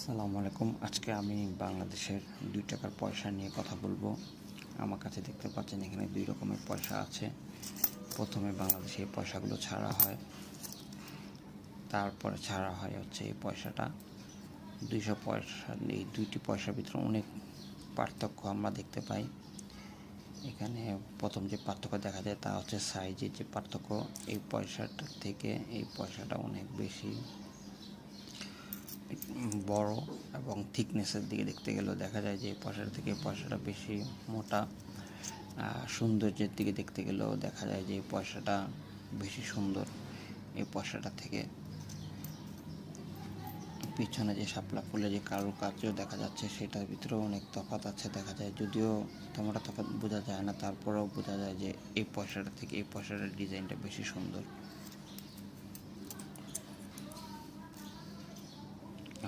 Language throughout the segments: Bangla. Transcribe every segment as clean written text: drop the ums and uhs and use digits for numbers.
আসসালামু আলাইকুম। আজকে আমি বাংলাদেশের ২ টাকার পয়সা নিয়ে কথা বলবো। আমার কাছে দেখতে পাচ্ছেন এখানে ২ রকমের পয়সা আছে। প্রথমে বাংলাদেশে এই পয়সাগুলো ছাড়া হয়, তারপরে ছাড়া হয় হচ্ছে এই পয়সাটা। ২০০ পয়সা, এই ২টি পয়সার ভিতরে অনেক পার্থক্য আমরা দেখতে পাই। এখানে প্রথম যে পার্থক্য দেখা যায় তা হচ্ছে সাইজের যে পার্থক্য। এই পয়সাটার থেকে এই পয়সাটা অনেক বেশি বড় এবং থিকনেসের দিকে দেখতে গেলেও দেখা যায় যে এই পয়সাটা থেকে এই পয়সাটা বেশি মোটা। সৌন্দর্যের দিকে দেখতে গেলেও দেখা যায় যে এই পয়সাটা বেশি সুন্দর। এই পয়সাটা থেকে পিছনে যে শাপলা ফুলে যে কারুকার্য দেখা যাচ্ছে সেটার ভিতরেও অনেক তফাৎ আছে দেখা যায়, যদিও তেমনটা তফাৎ বোঝা যায় না, তারপরেও বোঝা যায় যে এই পয়সাটা থেকে এই পয়সাটার ডিজাইনটা বেশি সুন্দর।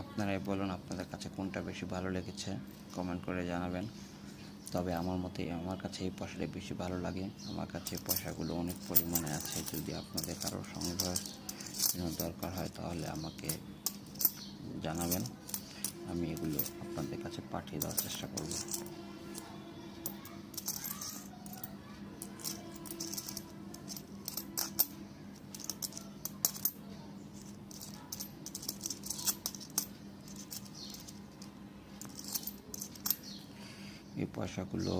আপনারাই বলুন আপনাদের কাছে কোনটা বেশি ভালো লেগেছে, কমেন্ট করে জানাবেন। তবে আমার মতে আমার কাছে এই পয়সাটাই বেশি ভালো লাগে। আমার কাছে পয়সাগুলো অনেক পরিমাণে আছে। যদি আপনাদের কারোর সংগ্রহের জন্য দরকার হয় তাহলে আমাকে জানাবেন, আমি এগুলো আপনাদের কাছে পাঠিয়ে দেওয়ার চেষ্টা করব। এই পয়সাগুলো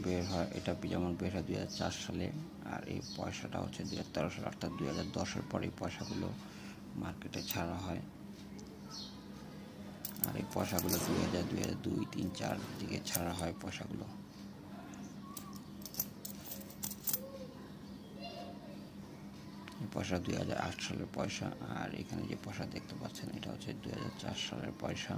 বের হয়, এটা যেমন বের হয় 2004 সালে, আর এই পয়সাটা হচ্ছে 2013 সালে, অর্থাৎ 2010-এর পরে এই পয়সাগুলো মার্কেটে ছাড়া হয়। আর এই পয়সাগুলো 2000, 2002, 2003, 2004 দিকে ছাড়া হয় পয়সাগুলো। এই পয়সা 2008 সালের পয়সা, আর এখানে যে পয়সা দেখতে পাচ্ছেন এটা হচ্ছে 2004 সালের পয়সা।